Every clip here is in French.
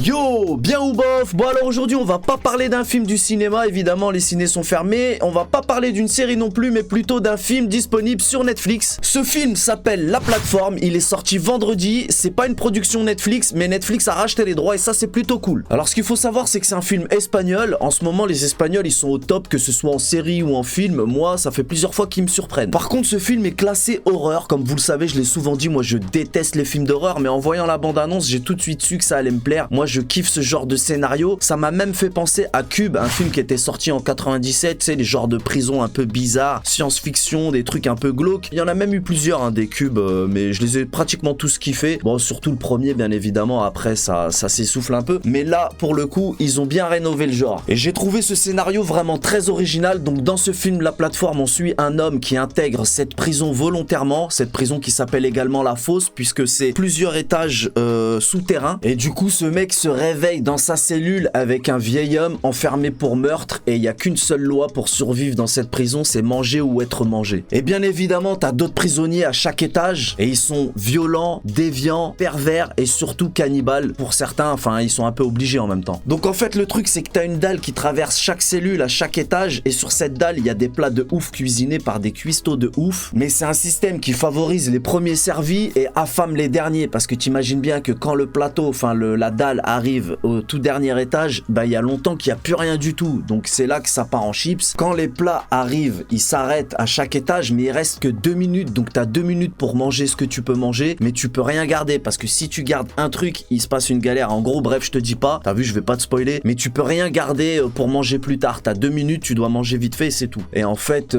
Yo, bien ou bof? Bon alors aujourd'hui on va pas parler d'un film du cinéma, évidemment les ciné sont fermés. On va pas parler d'une série non plus, mais plutôt d'un film disponible sur Netflix. Ce film s'appelle La Plateforme, il est sorti vendredi. C'est pas une production Netflix, mais Netflix a racheté les droits et ça c'est plutôt cool. Alors ce qu'il faut savoir c'est que c'est un film espagnol. En ce moment les Espagnols ils sont au top, que ce soit en série ou en film. Moi ça fait plusieurs fois qu'ils me surprennent. Par contre ce film est classé horreur, comme vous le savez, je l'ai souvent dit, moi je déteste les films d'horreur, mais en voyant la bande-annonce j'ai tout de suite su que ça allait me plaire. Moi je kiffe ce genre de scénario, ça m'a même fait penser à Cube, un film qui était sorti en 97, tu sais, les genres de prisons un peu bizarres, science-fiction, des trucs un peu glauques. Il y en a même eu plusieurs, des Cubes, mais je les ai pratiquement tous kiffés. Bon, surtout le premier, bien évidemment, après ça s'essouffle un peu. Mais là, pour le coup, ils ont bien rénové le genre. Et j'ai trouvé ce scénario vraiment très original. Donc dans ce film, La Plateforme, on suit un homme qui intègre cette prison volontairement, cette prison qui s'appelle également La Fosse, puisque c'est plusieurs étages souterrains. Et du coup, ce mec se réveille dans sa cellule avec un vieil homme enfermé pour meurtre, et il n'y a qu'une seule loi pour survivre dans cette prison, c'est manger ou être mangé. Et bien évidemment, t'as d'autres prisonniers à chaque étage, et ils sont violents, déviants, pervers et surtout cannibales pour certains, enfin ils sont un peu obligés en même temps. Donc en fait le truc c'est que t'as une dalle qui traverse chaque cellule à chaque étage, et sur cette dalle il y a des plats de ouf cuisinés par des cuistots de ouf, mais c'est un système qui favorise les premiers servis et affame les derniers, parce que t'imagines bien que quand le plateau, enfin la dalle arrive au tout dernier étage, bah il y a longtemps qu'il n'y a plus rien du tout, donc c'est là que ça part en chips. Quand les plats arrivent, ils s'arrêtent à chaque étage, mais il reste que 2 minutes, donc t'as 2 minutes pour manger ce que tu peux manger, mais tu peux rien garder, parce que si tu gardes un truc, il se passe une galère. En gros, bref, je te dis pas, t'as vu, je vais pas te spoiler, mais tu peux rien garder pour manger plus tard. T'as 2 minutes, tu dois manger vite fait et c'est tout. Et en fait,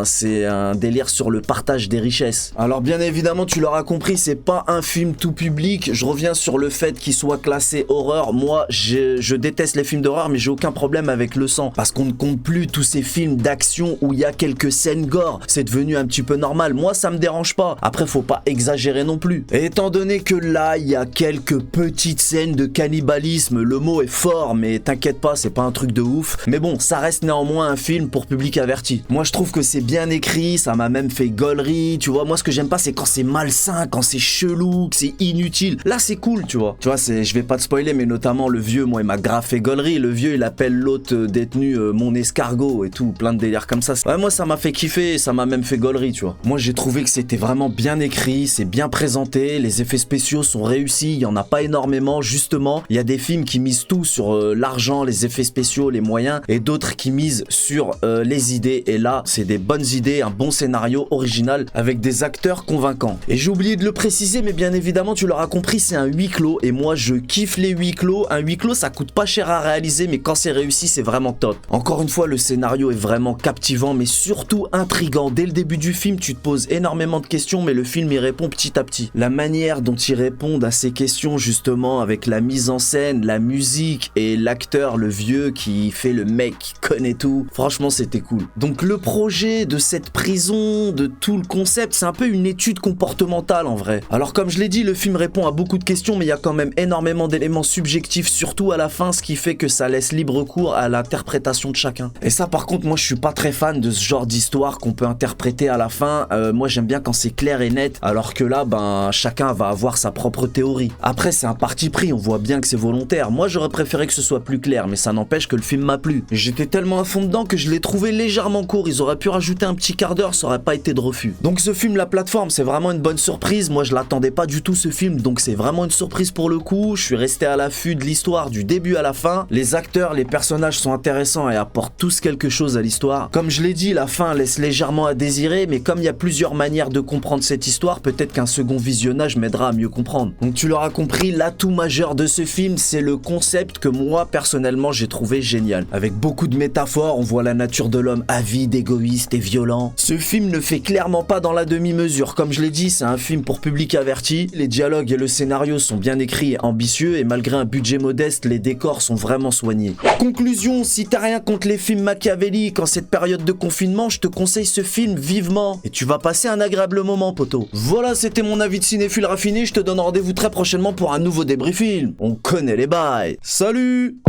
c'est un délire sur le partage des richesses. Alors bien évidemment, tu l'auras compris, c'est pas un film tout public. Je reviens sur le fait qu'il soit classé horreur. Moi, je déteste les films d'horreur, mais j'ai aucun problème avec le sang, parce qu'on ne compte plus tous ces films d'action où il y a quelques scènes gore. C'est devenu un petit peu normal. Moi, ça me dérange pas. Après, faut pas exagérer non plus. Et étant donné que là, il y a quelques petites scènes de cannibalisme, le mot est fort, mais t'inquiète pas, c'est pas un truc de ouf. Mais bon, ça reste néanmoins un film pour public averti. Moi, je trouve que c'est bien écrit, ça m'a même fait gaulerie, tu vois. Moi, ce que j'aime pas, c'est quand c'est malsain, quand c'est chelou, que c'est inutile. Là, c'est cool, tu vois. Tu vois, je vais pas te spoiler, mais notamment le vieux, moi, il m'a grave fait gaulerie. Le vieux, il appelle l'autre détenu mon escargot et tout, plein de délires comme ça. Ouais, moi, ça m'a fait kiffer, ça m'a même fait gaulerie, tu vois. Moi, j'ai trouvé que c'était vraiment bien écrit, c'est bien présenté, les effets spéciaux sont réussis, il y en a pas énormément, justement. Il y a des films qui misent tout sur l'argent, les effets spéciaux, les moyens, et d'autres qui misent sur les idées. Et là, c'est des bonnes idées, un bon scénario original avec des acteurs convaincants. Et j'ai oublié de le préciser, mais bien évidemment, tu l'auras compris, c'est un huis clos, et moi, je kiffe les huis clos. Un huis clos, ça coûte pas cher à réaliser, mais quand c'est réussi, c'est vraiment top. Encore une fois, le scénario est vraiment captivant, mais surtout intriguant. Dès le début du film, tu te poses énormément de questions, mais le film y répond petit à petit. La manière dont ils répondent à ces questions, justement, avec la mise en scène, la musique et l'acteur, le vieux qui fait le mec qui connaît tout, franchement c'était cool. Donc le projet de cette prison, de tout le concept, c'est un peu une étude comportementale en vrai. Alors comme je l'ai dit, le film répond à beaucoup de questions, mais il y a quand même énormément d'éléments subjectifs, surtout à la fin, ce qui fait que ça laisse libre cours à l'interprétation de chacun. Et ça par contre, moi je suis pas très fan de ce genre d'histoire qu'on peut interpréter à la fin. Moi j'aime bien quand c'est clair et net, alors que là, chacun va avoir sa propre théorie. Après c'est un parti pris, on voit bien que c'est volontaire. Moi j'aurais préféré que ce soit plus clair, mais ça n'empêche que le film m'a plu. J'étais tellement à fond dedans que je l'ai trouvé légèrement court. Ils auraient pu rajouter un petit quart d'heure, ça aurait pas été de refus. Donc ce film La Plateforme, c'est vraiment une bonne surprise. Moi je l'attendais pas du tout ce film, donc c'est vraiment une surprise pour le coup. Je suis resté à l'affût de l'histoire du début à la fin. Les acteurs, les personnages sont intéressants et apportent tous quelque chose à l'histoire. Comme je l'ai dit, la fin laisse légèrement à désirer, mais comme il y a plusieurs manières de comprendre cette histoire, peut-être qu'un second visionnage m'aidera à mieux comprendre. Donc tu l'auras compris, l'atout majeur de ce film, c'est le concept que moi personnellement j'ai trouvé génial. Avec beaucoup de métaphores, on voit la nature de l'homme avide, égoïste et violent. Ce film ne fait clairement pas dans la demi-mesure. Comme je l'ai dit, c'est un film pour public averti. Les dialogues et le scénario sont bien écrits et ambitieux, et malgré un budget modeste, les décors sont vraiment soignés. Conclusion, si t'as rien contre les films machiavéliques en cette période de confinement, je te conseille ce film vivement, et tu vas passer un agréable moment, poto. Voilà, c'était mon avis de cinéphile raffiné. Je te donne rendez-vous très prochainement pour un nouveau débrief film. On connaît les bails. Salut!